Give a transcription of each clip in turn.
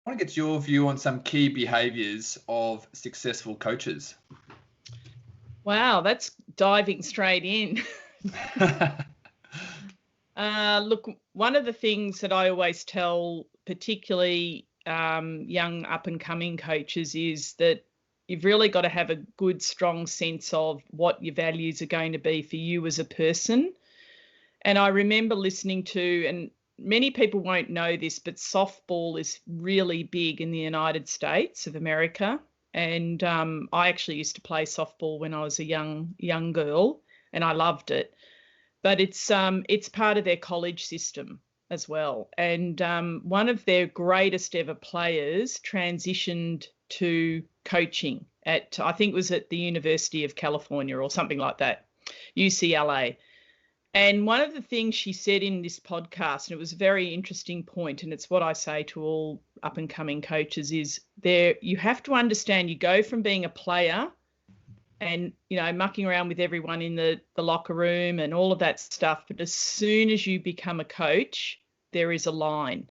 I want to get your view on some key behaviours of successful coaches. Wow, that's diving straight in. Look, one of the things that I always tell, particularly young up-and-coming coaches, is that you've really got to have a good, strong sense of what your values are going to be for you as a person. And I remember listening to, and many people won't know this, but softball is really big in the United States of America. And I actually used to play softball when I was a young girl, and I loved it. But it's part of their college system as well. And one of their greatest ever players transitioned to coaching at, I think it was at the University of California or something like that, UCLA. And one of the things she said in this podcast, and it was a very interesting point, and it's what I say to all up and coming coaches, is there you have to understand you go from being a player and, mucking around with everyone in the locker room and all of that stuff. But as soon as you become a coach, there is a line.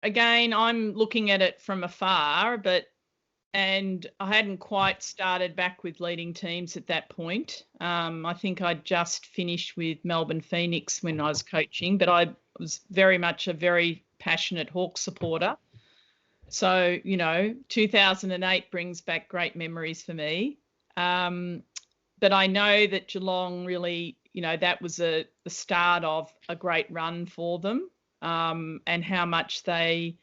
again, I'm looking at it from afar, and I hadn't quite started back with leading teams at that point. I think I'd just finished with Melbourne Phoenix when I was coaching, but I was very much a very passionate Hawks supporter. So, 2008 brings back great memories for me. But I know that Geelong really, that was the start of a great run for them, and how much they,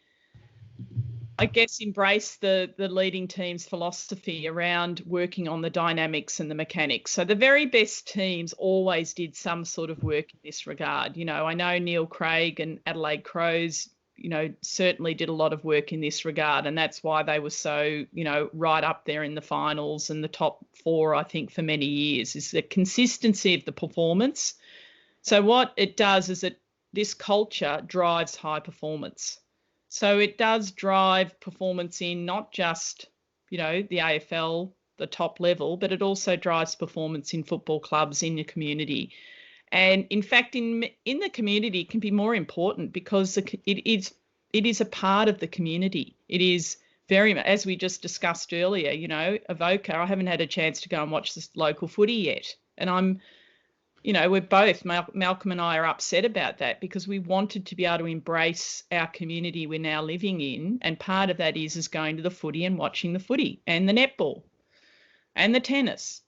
I guess, embrace the leading team's philosophy around working on the dynamics and the mechanics. So the very best teams always did some sort of work in this regard. I know Neil Craig and Adelaide Crows, certainly did a lot of work in this regard. And that's why they were so, right up there in the finals and the top four, I think, for many years, is the consistency of the performance. So what it does is this culture drives high performance. So it does drive performance in not just, the AFL, the top level, but it also drives performance in football clubs in your community. And in fact, in the community, it can be more important because it is a part of the community. It is very much, as we just discussed earlier, Avoca, I haven't had a chance to go and watch this local footy yet. And we're both, Malcolm and I are upset about that because we wanted to be able to embrace our community we're now living in. And part of that is going to the footy and watching the footy and the netball and the tennis.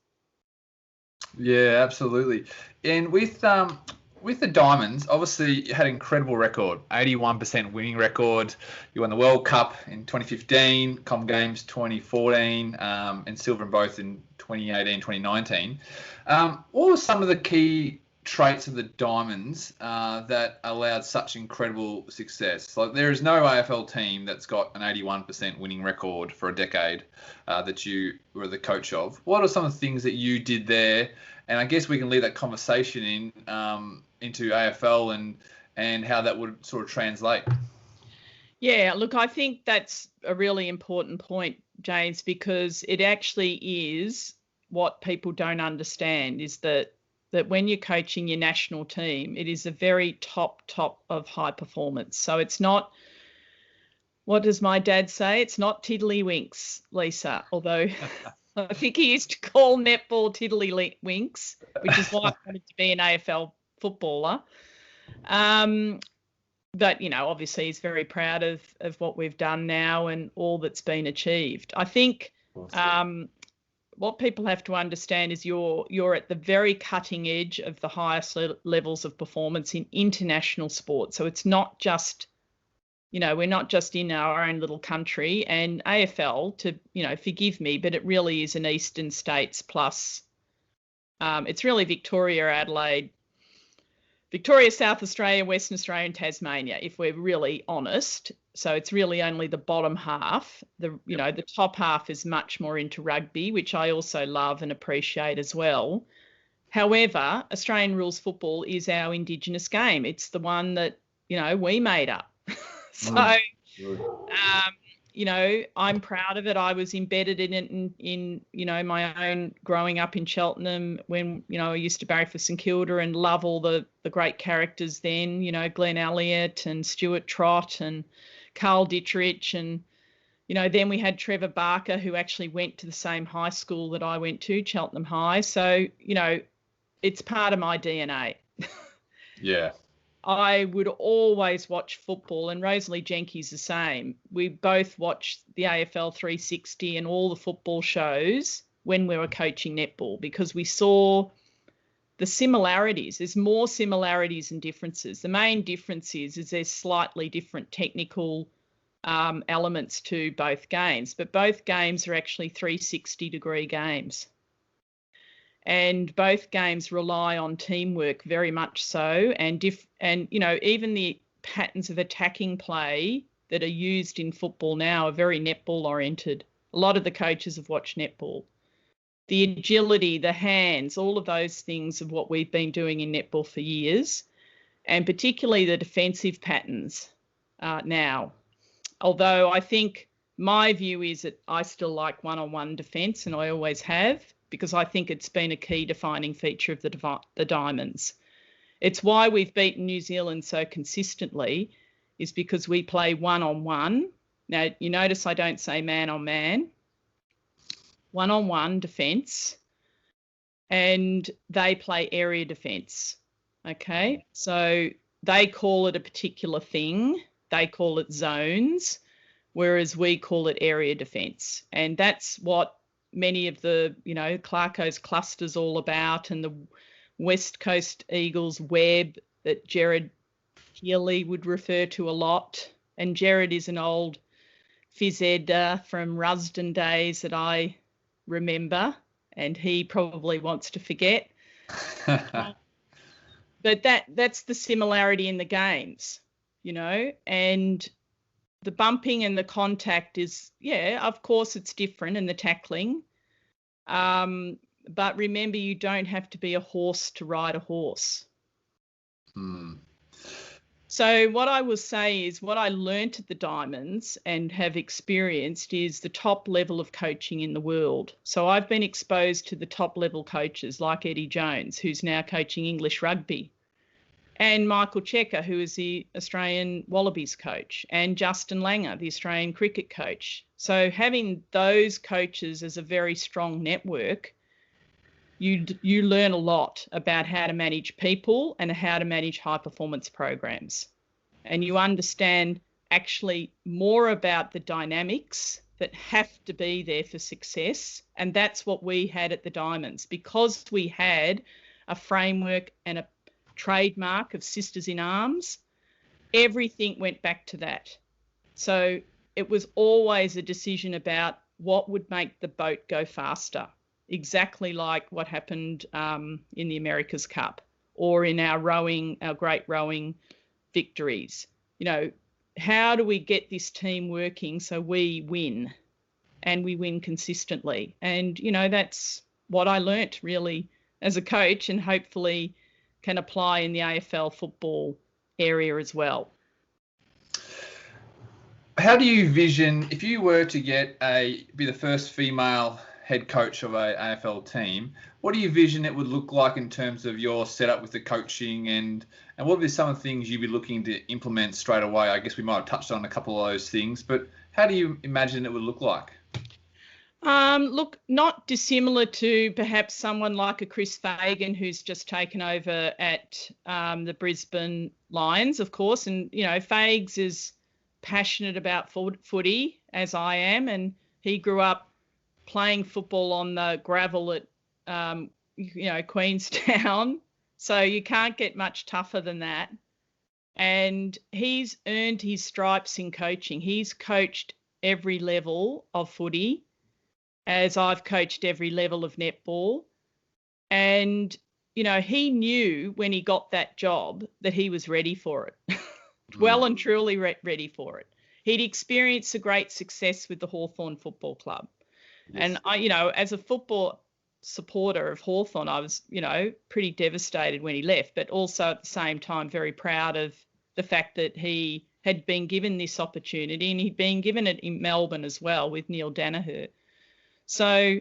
Yeah, absolutely. And with the Diamonds, obviously you had an incredible record, 81% winning record. You won the World Cup in 2015, Com Games 2014, and silver in both in 2018, 2019. What were some of the key traits of the Diamonds that allowed such incredible success? Like, there is no AFL team that's got an 81% winning record for a decade that you were the coach of. What are some of the things that you did there? And I guess we can lead that conversation into AFL and how that would sort of translate. Yeah, look, I think that's a really important point, James, because it actually is what people don't understand is that when you're coaching your national team, it is a very top of high performance. So it's not, what does my dad say? It's tiddlywinks, Lisa, although I think he used to call netball tiddlywinks, which is why I wanted to be an AFL footballer. But, obviously he's very proud of what we've done now and all that's been achieved. I think what people have to understand is you're at the very cutting edge of the highest levels of performance in international sport. So it's not just, we're not just in our own little country, and AFL, to, forgive me, but it really is an Eastern States plus. It's really Victoria, Adelaide, Victoria, South Australia, Western Australia and Tasmania, if we're really honest. So it's really only the bottom half. The top half is much more into rugby, which I also love and appreciate as well. However, Australian rules football is our Indigenous game. It's the one that, we made up. So, I'm proud of it. I was embedded in it in my own growing up in Cheltenham when, I used to barrack for St Kilda and love all the great characters then, Glenn Elliott and Stuart Trott and Carl Dittrich. And, then we had Trevor Barker, who actually went to the same high school that I went to, Cheltenham High. So, it's part of my DNA. Yeah. I would always watch football, and Rosalie Jenkins the same. We both watched the AFL 360 and all the football shows when we were coaching netball because we saw the similarities. There's more similarities than differences. The main difference is there's slightly different technical elements to both games, but both games are actually 360-degree games. And both games rely on teamwork very much so, and even the patterns of attacking play that are used in football now are very netball oriented. A lot of the coaches have watched netball. The agility, the hands, all of those things of what we've been doing in netball for years, and particularly the defensive patterns now. Although I think my view is that I still like one-on-one defence, and I always have, because I think it's been a key defining feature of the Diamonds. It's why we've beaten New Zealand so consistently, is because we play one-on-one. Now, you notice I don't say man-on-man. One-on-one defence, and they play area defence. Okay, so they call it a particular thing. They call it zones, whereas we call it area defence. And that's what many of the, Clarko's cluster's all about, and the West Coast Eagles web that Gerard Healy would refer to a lot. And Gerard is an old phys ed from Rusden days that I remember, and he probably wants to forget. But that's the similarity in the games, and the bumping and the contact is, of course it's different, and the tackling. But remember, you don't have to be a horse to ride a horse. So what I will say is what I learnt at the Diamonds and have experienced is the top level of coaching in the world. So I've been exposed to the top level coaches like Eddie Jones, who's now coaching English rugby, and Michael Checker, who is the Australian Wallabies coach, and Justin Langer, the Australian cricket coach. So having those coaches as a very strong network, you learn a lot about how to manage people and how to manage high performance programs. And you understand actually more about the dynamics that have to be there for success. And that's what we had at the Diamonds, because we had a framework and a trademark of Sisters in Arms. Everything went back to that. So it was always a decision about what would make the boat go faster. Exactly like what happened in the America's Cup or in our great rowing victories. How do we get this team working so we win, and we win consistently? And, that's what I learnt really as a coach, and hopefully can apply in the AFL football area as well. How do you vision, if you were to be the first female head coach of a AFL team, what do you vision it would look like in terms of your setup with the coaching, and what would be some of the things you'd be looking to implement straight away? I guess we might have touched on a couple of those things, but how do you imagine it would look like? Look, not dissimilar to perhaps someone like a Chris Fagan, who's just taken over at the Brisbane Lions, of course. And, Fags is passionate about footy, as I am, and he grew up playing football on the gravel at, Queenstown. So you can't get much tougher than that. And he's earned his stripes in coaching. He's coached every level of footy, as I've coached every level of netball. And, he knew when he got that job that he was ready for it, well and truly ready for it. He'd experienced a great success with the Hawthorn Football Club. Yes. And I, as a football supporter of Hawthorn, I was, pretty devastated when he left, but also at the same time very proud of the fact that he had been given this opportunity, and he'd been given it in Melbourne as well with Neil Danaher. So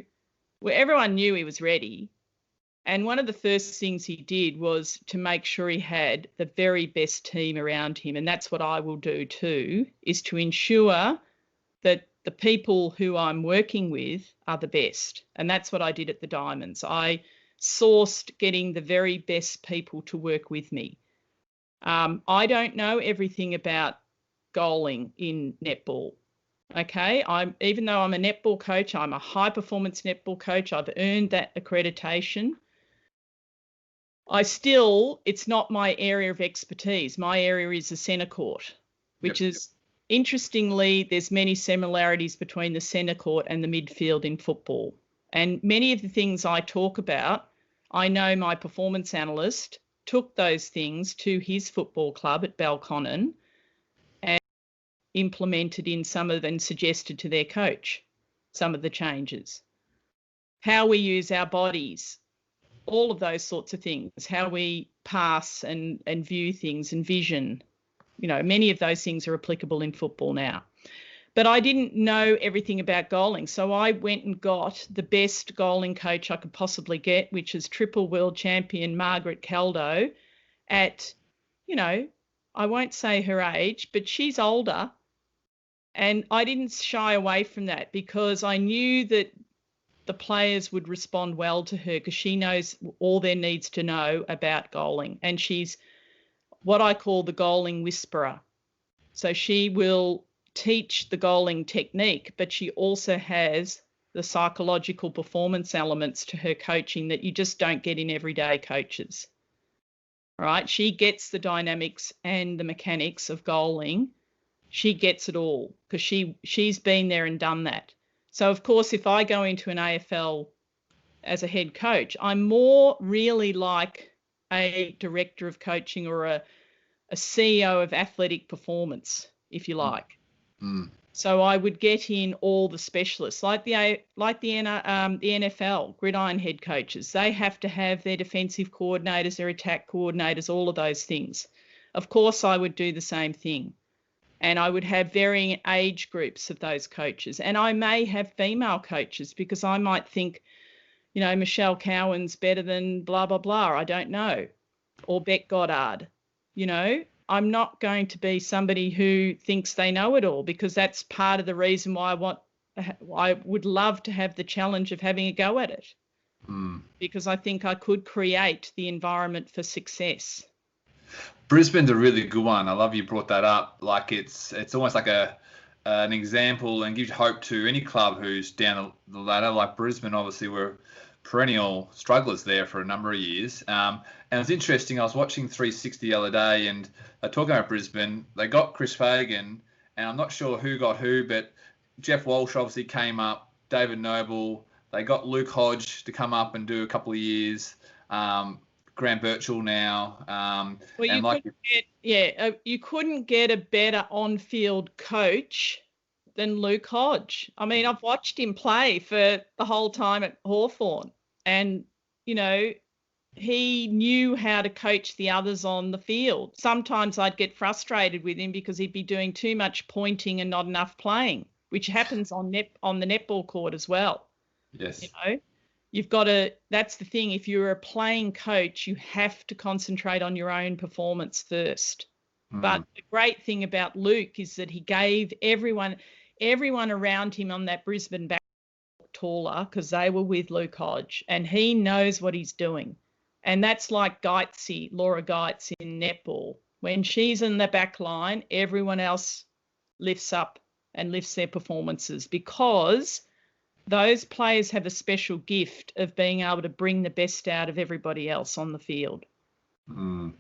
everyone knew he was ready. And one of the first things he did was to make sure he had the very best team around him. And that's what I will do too, is to ensure that the people who I'm working with are the best. And that's what I did at the Diamonds. I sourced getting the very best people to work with me. I don't know everything about goaling in netball. Okay, even though I'm a netball coach, I'm a high performance netball coach. I've earned that accreditation. It's not my area of expertise. My area is the centre court, which is interestingly, there's many similarities between the centre court and the midfield in football. And many of the things I talk about, I know my performance analyst took those things to his football club at Belconnen and implemented in some of and suggested to their coach some of the changes. How we use our bodies, all of those sorts of things, how we pass and view things and vision. Many of those things are applicable in football now. But I didn't know everything about goaling. So I went and got the best goaling coach I could possibly get, which is triple world champion Margaret Caldo at, I won't say her age, but she's older. And I didn't shy away from that because I knew that the players would respond well to her because she knows all there needs to know about goaling. And she's what I call the goaling whisperer. So she will teach the goaling technique, but she also has the psychological performance elements to her coaching that you just don't get in everyday coaches. Right? She gets the dynamics and the mechanics of goaling. She gets it all because she's been there and done that. So, of course, if I go into an AFL as a head coach, I'm more really like a director of coaching or a CEO of athletic performance, if you like. Mm. So I would get in all the specialists, like the NFL, gridiron head coaches. They have to have their defensive coordinators, their attack coordinators, all of those things. Of course, I would do the same thing. And I would have varying age groups of those coaches. And I may have female coaches because I might think, you know, Michelle Cowan's better than blah, blah, blah. I don't know. Or Beck Goddard. You know, I'm not going to be somebody who thinks they know it all because that's part of the reason why I would love to have the challenge of having a go at it. Because I think I could create the environment for success. Brisbane's a really good one. I love you brought that up. Like it's almost like an example and gives hope to any club who's down the ladder. Like Brisbane, obviously, were perennial strugglers there for a number of years. And it's interesting. I was watching 360 the other day, and they're talking about Brisbane. They got Chris Fagan, and I'm not sure who got who, but Jeff Walsh obviously came up. David Noble. They got Luke Hodge to come up and do a couple of years. Grant Birchall now. Well, you couldn't get a better on-field coach than Luke Hodge. I mean, I've watched him play for the whole time at Hawthorn, and, you know, he knew how to coach the others on the field. Sometimes I'd get frustrated with him because he'd be doing too much pointing and not enough playing, which happens on the netball court as well. Yes. You know? You've got to, that's the thing. If you're a playing coach, you have to concentrate on your own performance first. But the great thing about Luke is that he gave everyone around him on that Brisbane back taller because they were with Luke Hodge, and he knows what he's doing. And that's like Laura Geitz in netball. When she's in the back line, everyone else lifts up and lifts their performances because those players have a special gift of being able to bring the best out of everybody else on the field. And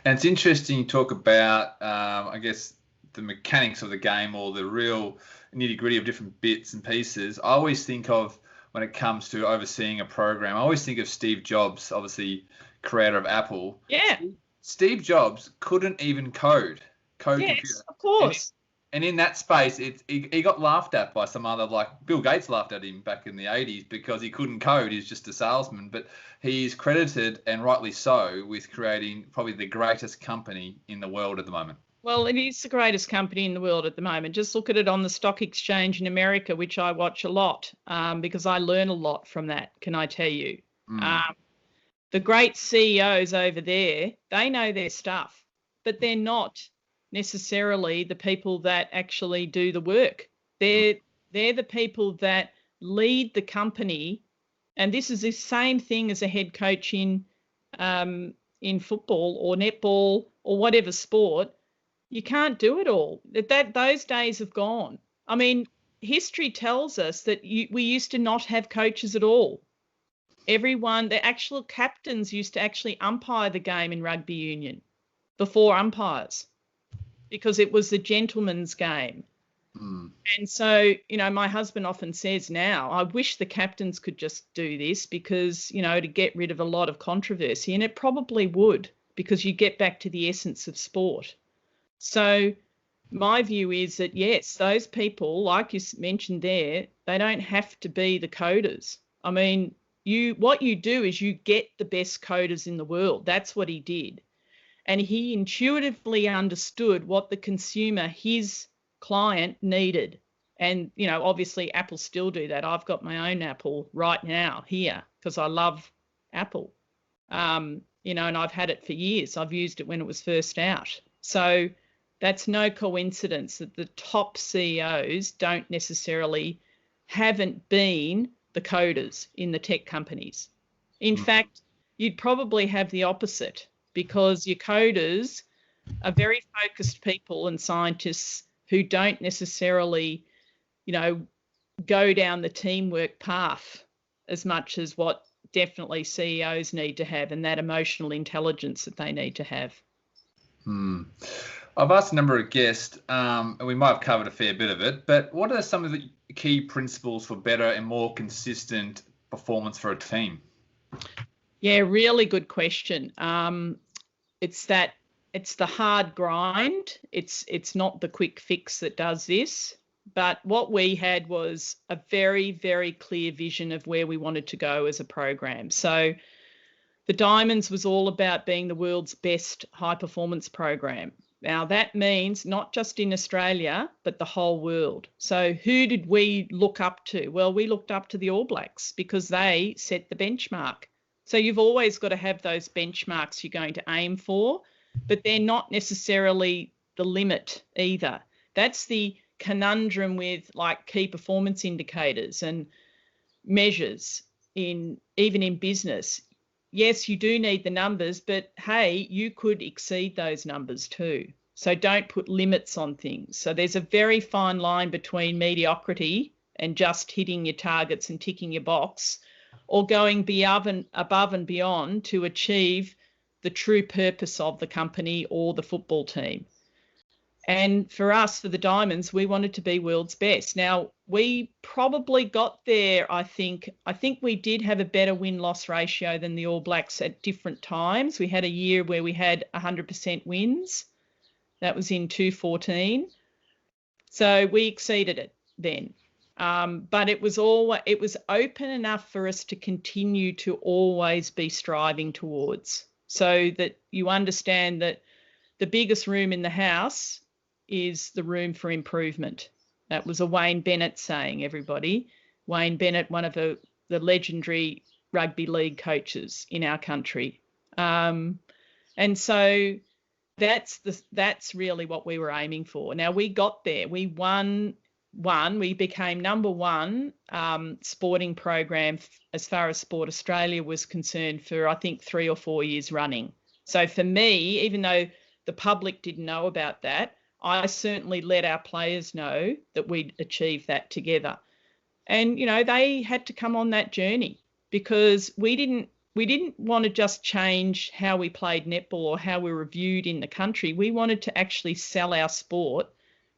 it's interesting you talk about, I guess, the mechanics of the game or the real nitty-gritty of different bits and pieces. I always think of, when it comes to overseeing a program, I always think of Steve Jobs, obviously creator of Apple. Yeah. Steve Jobs couldn't even code yes, computer. Of course. And in that space, he got laughed at by some other, like Bill Gates laughed at him back in the 80s because he couldn't code. He's just a salesman. But he's credited, and rightly so, with creating probably the greatest company in the world at the moment. Well, it is the greatest company in the world at the moment. Just look at it on the stock exchange in America, which I watch a lot because I learn a lot from that, can I tell you. The great CEOs over there, they know their stuff, but they're not necessarily the people that actually do the work. They're the people that lead the company, and this is the same thing as a head coach in football or netball or whatever sport. You can't do it all. Those days have gone. I mean, history tells us that we used to not have coaches at all. The actual captains used to actually umpire the game in rugby union before umpires, because it was the gentleman's game. And so, you know, my husband often says now, I wish the captains could just do this because, you know, to get rid of a lot of controversy, and it probably would, because you get back to the essence of sport. So my view is that, yes, those people, like you mentioned there, they don't have to be the coders. I mean, what you do is you get the best coders in the world. That's what he did. And he intuitively understood what the consumer, his client, needed. And, you know, obviously Apple still do that. I've got my own Apple right now here because I love Apple, you know, and I've had it for years. I've used it when it was first out. So that's no coincidence that the top CEOs haven't been the coders in the tech companies. In fact, you'd probably have the opposite, because your coders are very focused people and scientists who don't necessarily, go down the teamwork path as much as what definitely CEOs need to have, and that emotional intelligence that they need to have. I've asked a number of guests, and we might have covered a fair bit of it, but what are some of the key principles for better and more consistent performance for a team? Yeah, really good question. It's the hard grind. It's not the quick fix that does this. But what we had was a very, very clear vision of where we wanted to go as a program. So the Diamonds was all about being the world's best high performance program. Now that means not just in Australia, but the whole world. So who did we look up to? Well, we looked up to the All Blacks because they set the benchmark. So you've always got to have those benchmarks you're going to aim for, but they're not necessarily the limit either. That's the conundrum with like key performance indicators and measures even in business. Yes, you do need the numbers, but hey, you could exceed those numbers too. So don't put limits on things. So there's a very fine line between mediocrity and just hitting your targets and ticking your box, or going above and beyond to achieve the true purpose of the company or the football team. And for us, for the Diamonds, we wanted to be world's best. Now, we probably got there, I think we did have a better win-loss ratio than the All Blacks at different times. We had a year where we had 100% wins. That was in 2014. So we exceeded it then. But it was open enough for us to continue to always be striving towards, so that you understand that the biggest room in the house is the room for improvement. That was a Wayne Bennett saying, everybody. Wayne Bennett, one of the legendary rugby league coaches in our country. And so that's really what we were aiming for. Now, we got there. We won. We became number one sporting program as far as Sport Australia was concerned for, I think, 3 or 4 years running. So for me, even though the public didn't know about that, I certainly let our players know that we'd achieved that together. And, they had to come on that journey, because we didn't want to just change how we played netball or how we were viewed in the country. We wanted to actually sell our sport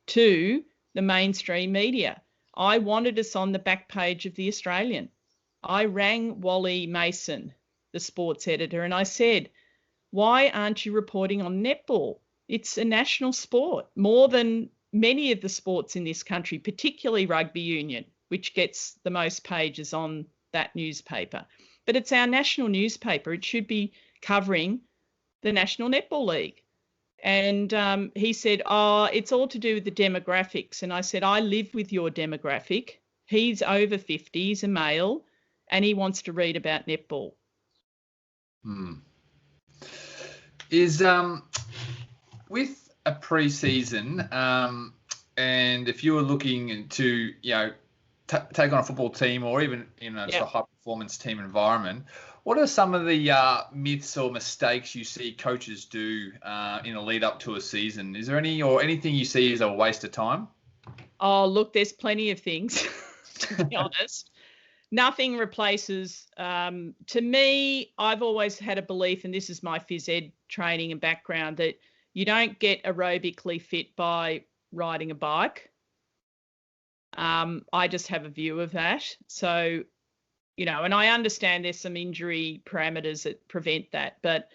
to the mainstream media. I wanted us on the back page of The Australian. I rang Wally Mason, the sports editor, and I said, why aren't you reporting on netball? It's a national sport, more than many of the sports in this country, particularly rugby union, which gets the most pages on that newspaper. But it's our national newspaper. It should be covering the National Netball League. And he said, it's all to do with the demographics. And I said, I live with your demographic. He's over 50, he's a male, and he wants to read about netball. Is with a pre-season, and if you were looking to take on a football team, or even just a high performance team environment, what are some of the myths or mistakes you see coaches do in a lead up to a season? Is there anything you see as a waste of time? Oh, look, there's plenty of things, to be honest. Nothing replaces, to me, I've always had a belief, and this is my phys ed training and background, that you don't get aerobically fit by riding a bike. I just have a view of that. So, and I understand there's some injury parameters that prevent that, but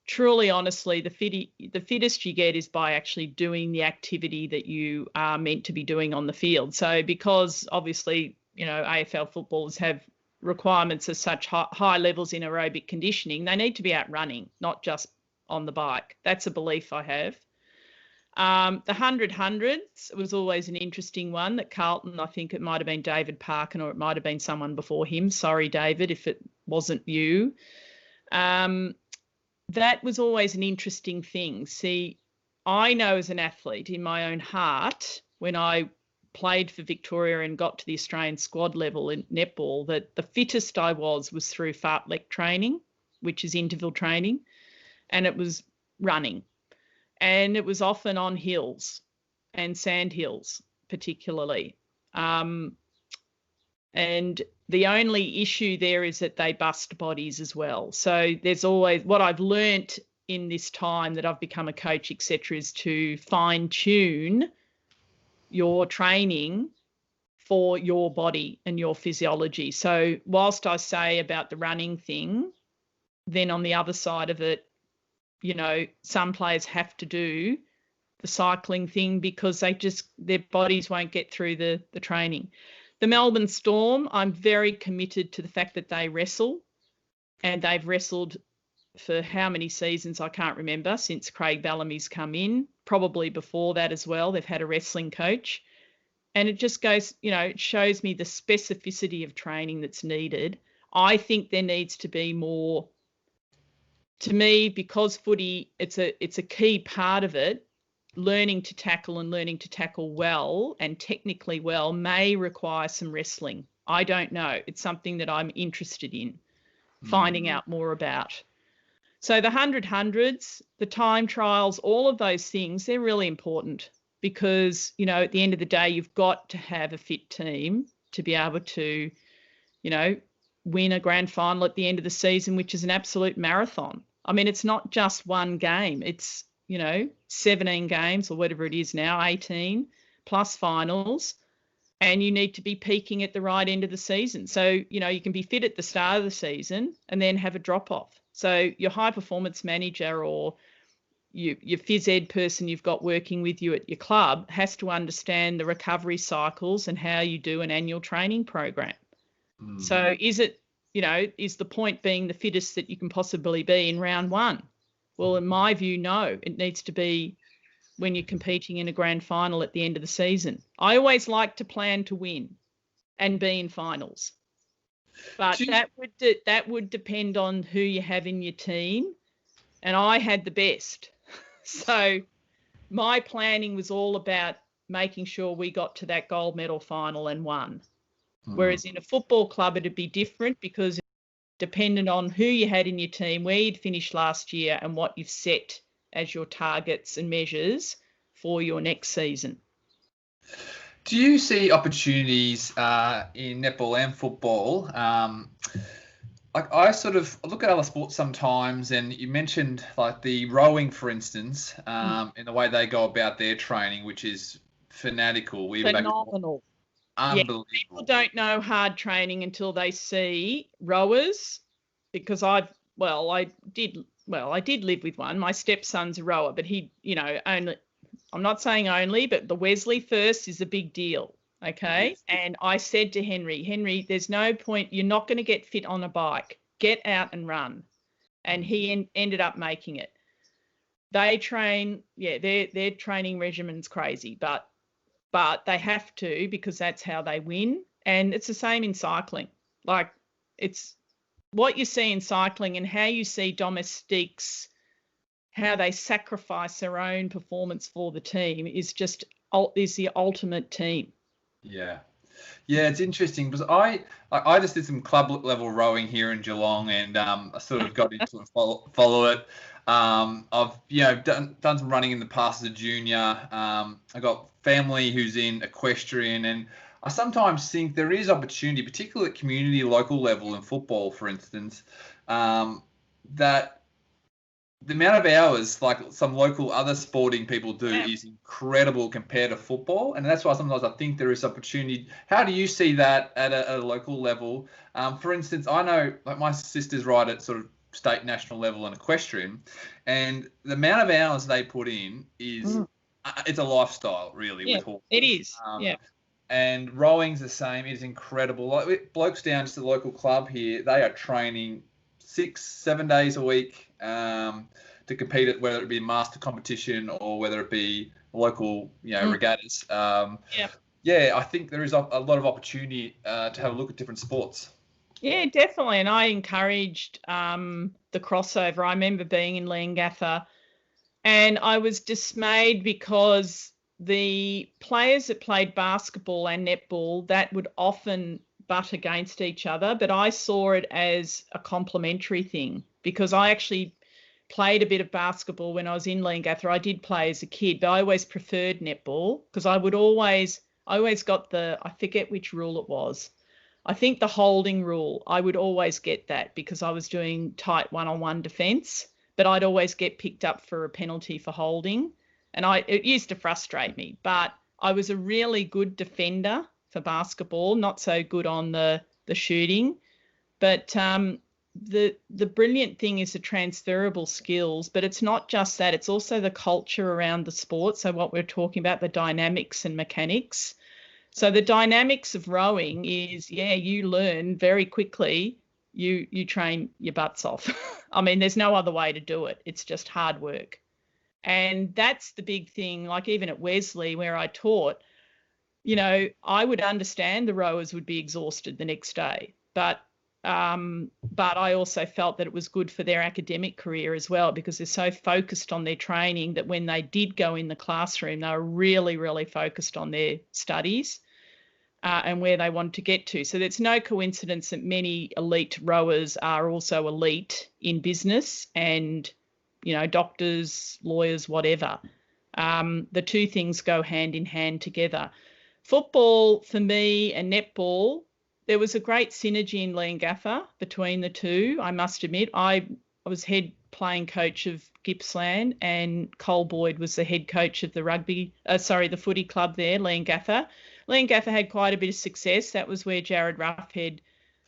truly, honestly, the fittest you get is by actually doing the activity that you are meant to be doing on the field. So because obviously, AFL footballers have requirements of such high levels in aerobic conditioning, they need to be out running, not just on the bike. That's a belief I have. The 100 hundreds was always an interesting one that Carlton, I think it might have been David Parkin, or it might have been someone before him. Sorry, David, if it wasn't you. That was always an interesting thing. See, I know as an athlete in my own heart, when I played for Victoria and got to the Australian squad level in netball, that the fittest I was through fartlek training, which is interval training, and it was running. And it was often on hills and sand hills, particularly. And the only issue there is that they bust bodies as well. So there's always, what I've learnt in this time that I've become a coach, etc., is to fine tune your training for your body and your physiology. So whilst I say about the running thing, then on the other side of it, you know, some players have to do the cycling thing because their bodies won't get through the training. The Melbourne Storm, I'm very committed to the fact that they wrestle, and they've wrestled for how many seasons I can't remember, since Craig Bellamy's come in, probably before that as well. They've had a wrestling coach, and it just goes, you know, it shows me the specificity of training that's needed. I think there needs to be more, to me, because footy, it's a key part of it. Learning to tackle and learning to tackle well and technically well may require some wrestling. I don't know. It's something that I'm interested in finding out more about. So the 100-100s, the time trials, all of those things, they're really important because, you know, at the end of the day, you've got to have a fit team to be able to, you know, win a grand final at the end of the season, which is an absolute marathon. I mean, it's not just one game. It's, you know, 17 games or whatever it is now, 18 plus finals, and you need to be peaking at the right end of the season. So, you know, you can be fit at the start of the season and then have a drop off. So your high performance manager or your phys ed person you've got working with you at your club has to understand the recovery cycles and how you do an annual training program. So is it, you know, is the point being the fittest that you can possibly be in round one? Well, in my view, no. It needs to be when you're competing in a grand final at the end of the season. I always like to plan to win and be in finals. But that would depend on who you have in your team. And I had the best. So my planning was all about making sure we got to that gold medal final and won. Whereas in a football club, it'd be different because dependent on who you had in your team, where you'd finished last year and what you've set as your targets and measures for your next season. Do you see opportunities in netball and football? I sort of look at other sports sometimes, and you mentioned like the rowing, for instance, in the way they go about their training, which is fanatical. Phenomenal. Unbelievable. Yeah, people don't know hard training until they see rowers, because I did live with one. My stepson's a rower, but he, you know, I'm not saying only, but the Wesley first is a big deal. Okay. Yes. And I said to Henry, there's no point. You're not going to get fit on a bike. Get out and run. And he ended up making it. They train. Yeah. Their training regimen's crazy, but they have to, because that's how they win. And it's the same in cycling. Like, it's what you see in cycling and how you see domestiques, how they sacrifice their own performance for the team is the ultimate team. Yeah, it's interesting because I just did some club level rowing here in Geelong, and I sort of got into it, follow it. I've done some running in the past as a junior. I got family who's in equestrian, and I sometimes think there is opportunity, particularly at community local level in football, for instance, that the amount of hours like some local other sporting people do is incredible compared to football. And that's why sometimes I think there is opportunity. How do you see that at a local level? For instance, I know like my sisters ride at sort of state, national level in equestrian, and the amount of hours they put in is it's a lifestyle, really. Yeah, with horses. It is. And rowing's the same. It is incredible. Like blokes down to the local club here, they are training 6-7 days a week to compete at whether it be master competition or whether it be local, regattas. I think there is a lot of opportunity to have a look at different sports. Yeah, definitely. And I encouraged the crossover. I remember being in Leongatha And I was dismayed because the players that played basketball and netball, that would often butt against each other, but I saw it as a complementary thing because I actually played a bit of basketball when I was in Leongatha. I did play as a kid, but I always preferred netball because I always got I forget which rule it was. I think the holding rule, I would always get that because I was doing tight one-on-one defence, but I'd always get picked up for a penalty for holding. And it used to frustrate me, but I was a really good defender for basketball, not so good on the shooting. But the brilliant thing is the transferable skills, but it's not just that, it's also the culture around the sport. So what we're talking about, the dynamics and mechanics. So the dynamics of rowing is, you learn very quickly, you train your butts off. I mean, there's no other way to do it. It's just hard work. And that's the big thing, like even at Wesley where I taught, I would understand the rowers would be exhausted the next day, but I also felt that it was good for their academic career as well because they're so focused on their training that when they did go in the classroom, they were really, really focused on their studies and where they wanted to get to. So it's no coincidence that many elite rowers are also elite in business and, doctors, lawyers, whatever. The two things go hand in hand together. Football for me and netball, there was a great synergy in Leongatha between the two. I must admit, I was head playing coach of Gippsland and Cole Boyd was the head coach of the footy club there, Leongatha. Leongatha had quite a bit of success. That was where Jared Roughhead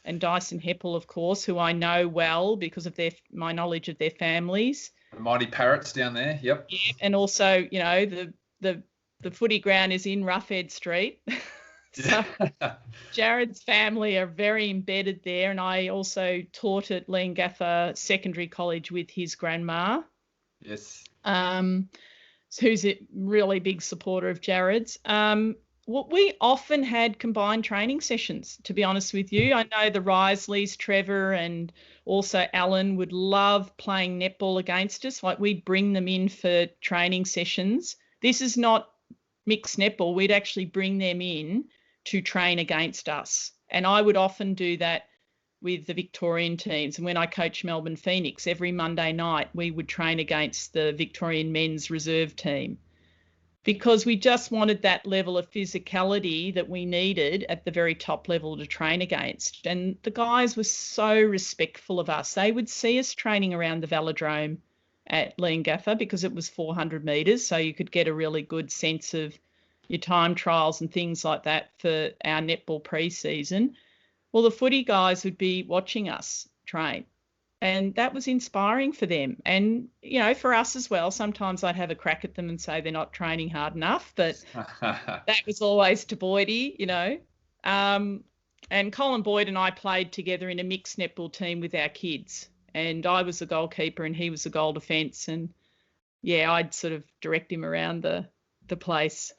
and Dyson Heppel, of course, who I know well because of my knowledge of their families. The mighty Parrots down there, yep. Yeah, and also, the footy ground is in Roughhead Street. So Jared's family are very embedded there, and I also taught at Leongatha Secondary College with his grandma. Yes. Who's a really big supporter of Jared's. We often had combined training sessions, to be honest with you. I know the Risleys, Trevor and also Alan would love playing netball against us. Like we'd bring them in for training sessions. This is not mixed netball. We'd actually bring them in to train against us. And I would often do that with the Victorian teams. And when I coached Melbourne Phoenix, every Monday night we would train against the Victorian men's reserve team because we just wanted that level of physicality that we needed at the very top level to train against. And the guys were so respectful of us. They would see us training around the velodrome at Leongatha because it was 400 metres, so you could get a really good sense of your time trials and things like that for our netball pre-season. Well, the footy guys would be watching us train, and that was inspiring for them. And, for us as well, sometimes I'd have a crack at them and say they're not training hard enough, but that was always to Boydie, And Colin Boyd and I played together in a mixed netball team with our kids. And I was the goalkeeper and he was the goal defence. And, I'd sort of direct him around the place.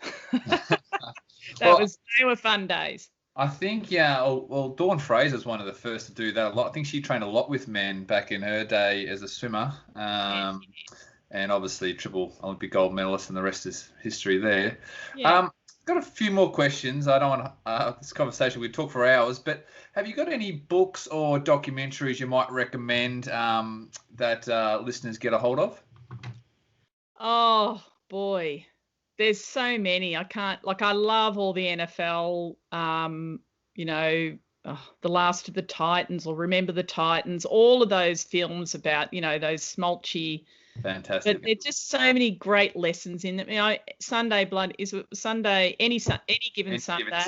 They were fun days. I think, Dawn Fraser's one of the first to do that a lot. I think she trained a lot with men back in her day as a swimmer. And obviously triple Olympic gold medalist, and the rest is history there. Yeah. Got a few more questions. I don't want this conversation, we'd talk for hours, but have you got any books or documentaries you might recommend that listeners get a hold of? Oh, boy. There's so many. I love all the NFL, The Last of the Titans or Remember the Titans, all of those films about, those smolchy. Fantastic. But there's just so many great lessons in them. Sunday Blood, is it Sunday, any given Sunday.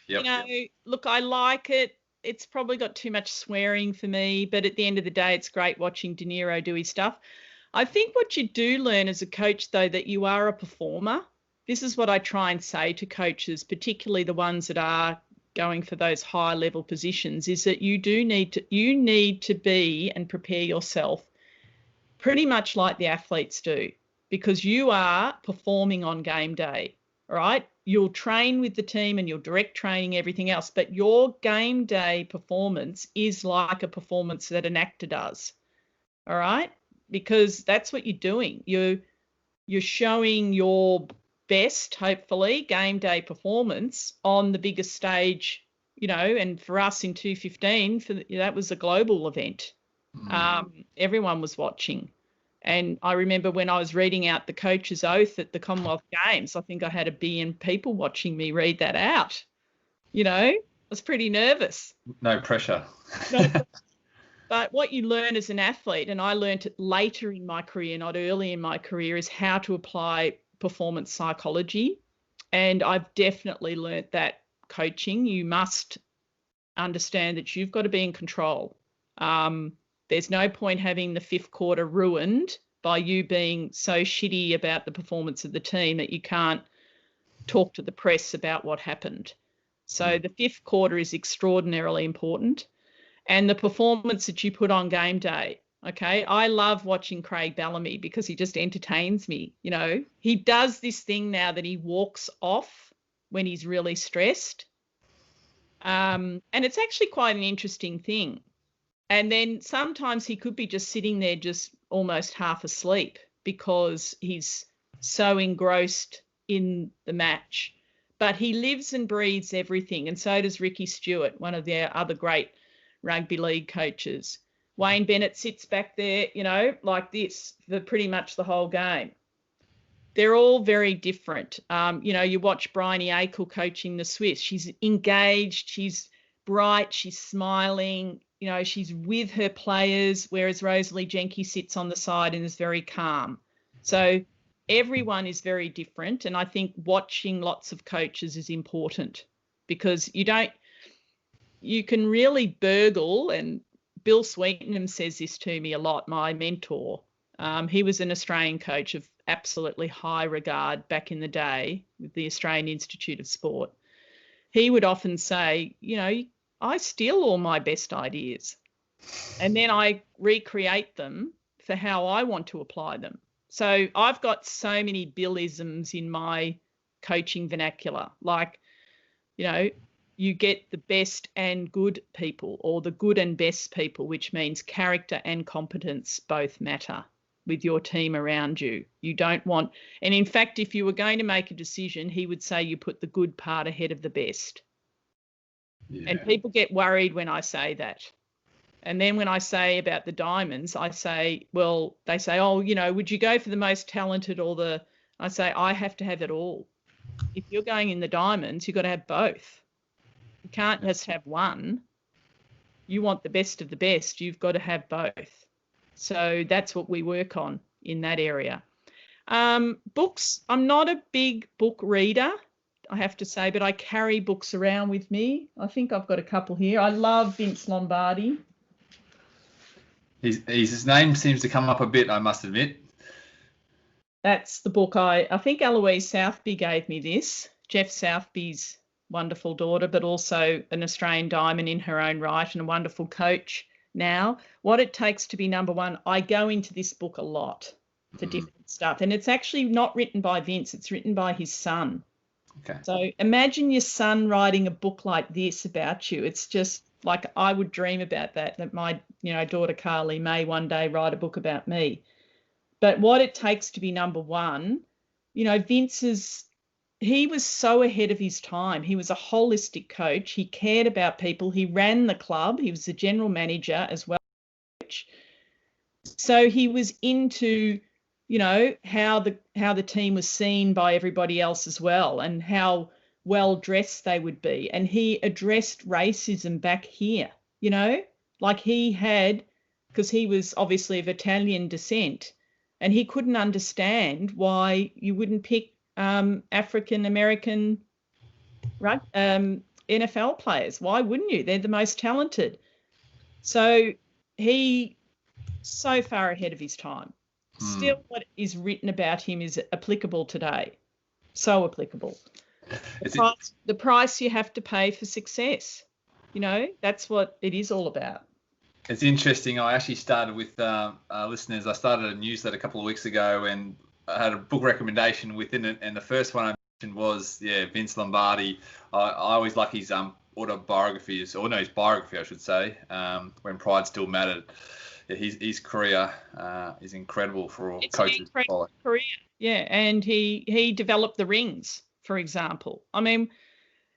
Yep, Look, I like it. It's probably got too much swearing for me, but at the end of the day, it's great watching De Niro do his stuff. I think what you do learn as a coach, though, that you are a performer. This is what I try and say to coaches, particularly the ones that are going for those high level positions, is that you need to be and prepare yourself pretty much like the athletes do, because you are performing on game day, all right? You'll train with the team and you'll direct training, everything else, but your game day performance is like a performance that an actor does, all right? Because that's what you're doing. you're showing your best, hopefully, game day performance on the biggest stage, and for us in 2015, that was a global event. Everyone was watching. And I remember when I was reading out the coach's oath at the Commonwealth Games, I think I had 1 billion people watching me read that out. I was pretty nervous. No pressure. But what you learn as an athlete, and I learned it later in my career, not early in my career, is how to apply performance psychology. And I've definitely learnt that coaching. You must understand that you've got to be in control. There's no point having the 5th quarter ruined by you being so shitty about the performance of the team that you can't talk to the press about what happened. So the 5th quarter is extraordinarily important. And the performance that you put on game day, okay? I love watching Craig Bellamy because he just entertains me, He does this thing now that he walks off when he's really stressed. And it's actually quite an interesting thing. And then sometimes he could be just sitting there just almost half asleep because he's so engrossed in the match. But he lives and breathes everything. And so does Ricky Stewart, one of their other great rugby league coaches. Wayne Bennett sits back there, like this for pretty much the whole game. They're all very different. You watch Bryony Akel coaching the Swiss. She's engaged, she's bright, she's smiling, she's with her players, whereas Rosalie Jenke sits on the side and is very calm. So everyone is very different. And I think watching lots of coaches is important because you can really burgle, and Bill Sweetenham says this to me a lot, my mentor. He was an Australian coach of absolutely high regard back in the day with the Australian Institute of Sport. He would often say, I steal all my best ideas and then I recreate them for how I want to apply them. So I've got so many Billisms in my coaching vernacular, like, you get the best and good people, or the good and best people, which means character and competence both matter with your team around you. You don't want, and in fact, if you were going to make a decision, he would say you put the good part ahead of the best. Yeah. And people get worried when I say that. And then when I say about the diamonds, I say, well, they say, oh, would you go for the most talented or I say, I have to have it all. If you're going in the diamonds, you've got to have both. You can't just have one. You want the best of the best. You've got to have both. So that's what we work on in that area. Books, I'm not a big book reader, I have to say, but I carry books around with me. I think I've got a couple here. I love Vince Lombardi. His name seems to come up a bit, I must admit. That's the book I think Eloise Southby gave me this. Jeff Southby's wonderful daughter, but also an Australian diamond in her own right and a wonderful coach now. What It Takes to Be Number One. I go into this book a lot for different stuff. And it's actually not written by Vince. It's written by his son. Okay. So imagine your son writing a book like this about you. It's just like I would dream about that my daughter Carly may one day write a book about me. But What It Takes to Be Number One, Vince he was so ahead of his time. He was a holistic coach. He cared about people. He ran the club. He was the general manager as well. So he was into, how the team was seen by everybody else as well, and how well dressed they would be. And he addressed racism back here, like he had, because he was obviously of Italian descent, and he couldn't understand why you wouldn't pick African-American NFL players. Why wouldn't you? They're the most talented. So he so far ahead of his time. Still, what is written about him is applicable today. So applicable. The price you have to pay for success. That's what it is all about. It's interesting. I actually started with listeners. I started a newsletter a couple of weeks ago, and I had a book recommendation within it, and the first one I mentioned was Vince Lombardi. I always like his autobiography, his biography, I should say, When Pride Still Mattered. His career is incredible for all coaches. It's an incredible career. Yeah, and he developed the rings, for example. I mean,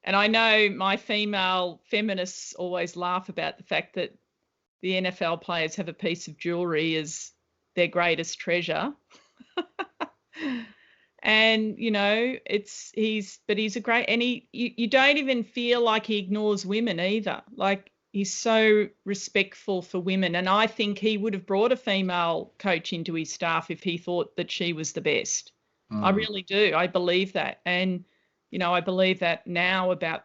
and I know my female feminists always laugh about the fact that the NFL players have a piece of jewelry as their greatest treasure. And he's a great, and you don't even feel like he ignores women either. Like, he's so respectful for women, and I think he would have brought a female coach into his staff if he thought that she was the best. I really do. I believe that. And I believe that now about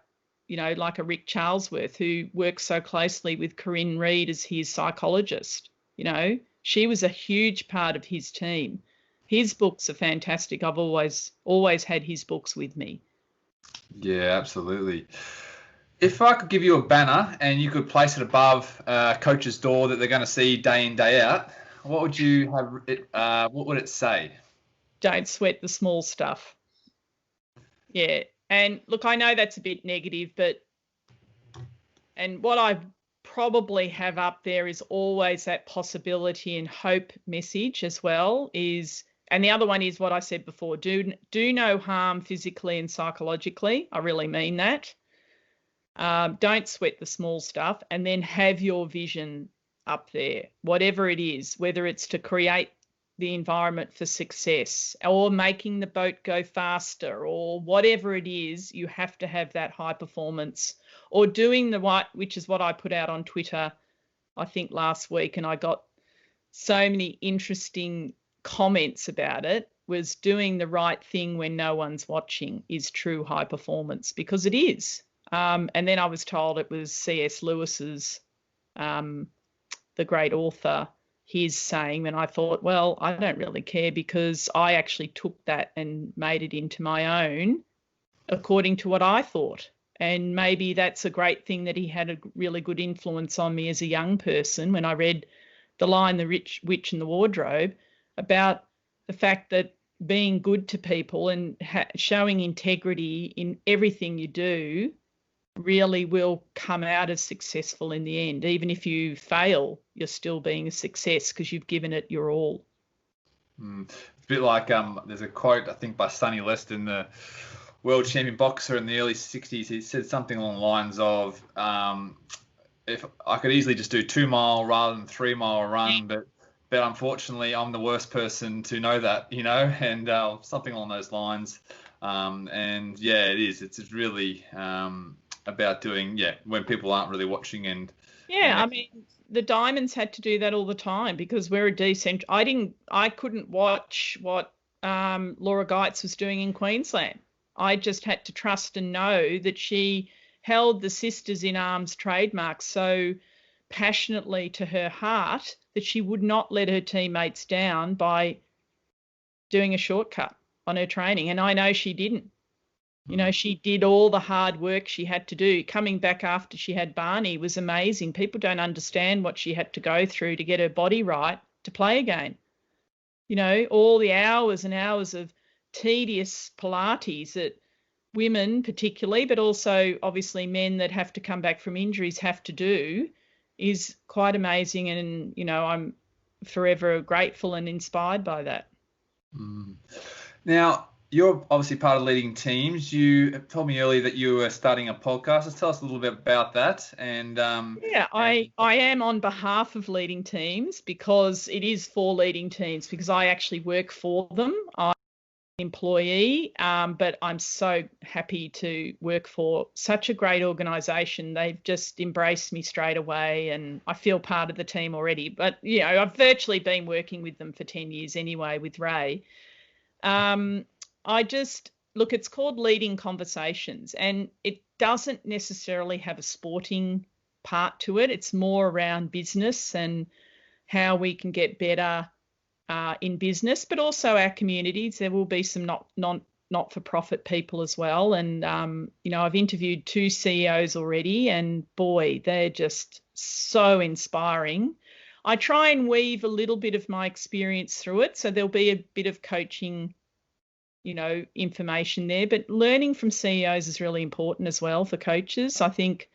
like a Rick Charlesworth, who works so closely with Corinne Reed as his psychologist. She was a huge part of his team. His books are fantastic. I've always had his books with me. Yeah, absolutely. If I could give you a banner and you could place it above a coach's door that they're going to see day in, day out, what would you have it? What would it say? Don't sweat the small stuff. Yeah. And look, I know that's a bit negative, and what I probably have up there is always that possibility and hope message as well. And the other one is what I said before, do no harm physically and psychologically. I really mean that. Don't sweat the small stuff, and then have your vision up there, whatever it is, whether it's to create the environment for success or making the boat go faster or whatever it is. You have to have that high performance, or doing the right, which is what I put out on Twitter, I think last week, and I got so many interesting comments about it, was doing the right thing when no one's watching is true high performance, because it is. And then I was told it was C.S. Lewis's, the great author, his saying, and I thought, well, I don't really care, because I actually took that and made it into my own according to what I thought. And maybe that's a great thing, that he had a really good influence on me as a young person when I read The Lion, the Witch and the Wardrobe, about the fact that being good to people and showing integrity in everything you do really will come out as successful in the end. Even if you fail, you're still being a success because you've given it your all. It's a bit like there's a quote, I think, by Sonny Liston, the world champion boxer in the early 60s. He said something along the lines of, if I could easily just do 2 mile rather than 3 mile run, but unfortunately I'm the worst person to know that, and something along those lines. And yeah, it is. It's really about doing, when people aren't really watching. And I mean, the Diamonds had to do that all the time, because we're a I couldn't watch what Laura Geitz was doing in Queensland. I just had to trust and know that she held the Sisters in Arms trademark so passionately to her heart that she would not let her teammates down by doing a shortcut on her training. And I know she didn't. She did all the hard work she had to do. Coming back after she had Barney was amazing. People don't understand what she had to go through to get her body right to play again. All the hours and hours of tedious Pilates that women particularly, but also obviously men that have to come back from injuries, have to do, is quite amazing. And, I'm forever grateful and inspired by that. Now, you're obviously part of leading teams. You told me earlier that you were starting a podcast. Let's tell us a little bit about that. And I am on behalf of leading teams, because it is for leading teams, because I actually work for them. I'm an employee, but I'm so happy to work for such a great organisation. They've just embraced me straight away, and I feel part of the team already. But, I've virtually been working with them for 10 years anyway, with Ray. It's called Leading Conversations, and it doesn't necessarily have a sporting part to it. It's more around business and how we can get better in business, but also our communities. There will be some not-for-profit people as well. And, I've interviewed 2 CEOs already, and boy, they're just so inspiring. I try and weave a little bit of my experience through it. So there'll be a bit of coaching, information there, but learning from CEOs is really important as well for coaches. I think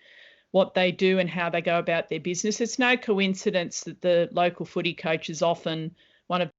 what they do and how they go about their business. It's no coincidence that the local footy coach is often one of